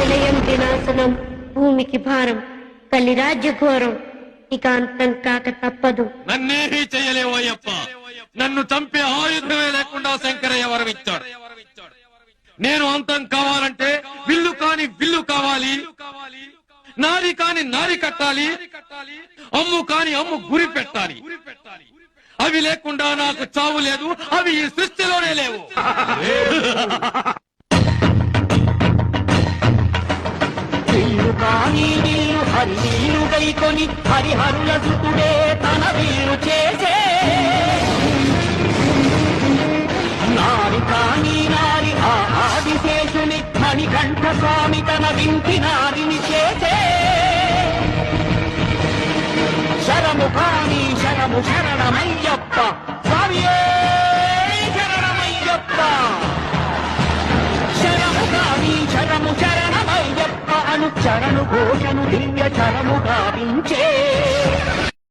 విలయం వినాశనం, భూమికి భారం, కలి రాజ్య ఘోరం, ఇక అంతం కాక తప్పదు. నన్నేమీ చెయ్యలేవు అయ్యప్ప. నన్ను చంపే ఆయుధమే లేకుండా శంకరయ్య వరమిచ్చాడు. నేను అంతం కావాలంటే విల్లు కాని విల్లు కావాలి, నారి కాని నారి కట్టాలి, అమ్ము కాని అమ్ము గురి పెట్టాలి. అవి లేకుండా నాకు చావు లేదు, అవి ఈ సృష్టిలోనే లేవు. వీరు కాని వీరు హరివీరు గైకొని హరిహరుల సుతుడే తన వీరు చేసే, నారి కాని నారి ఆ ఆదిశేషుని మణికంఠ స్వామి తన వింటి నారిని చేసే, శరము కాని శరము శరణమయ్యప్ప స్వామియే శరణమయ్యప్ప, శరము కాని శరము శరణమయ్యప్ప అను చరణు ఘోషను దివ్య చరము గావించే.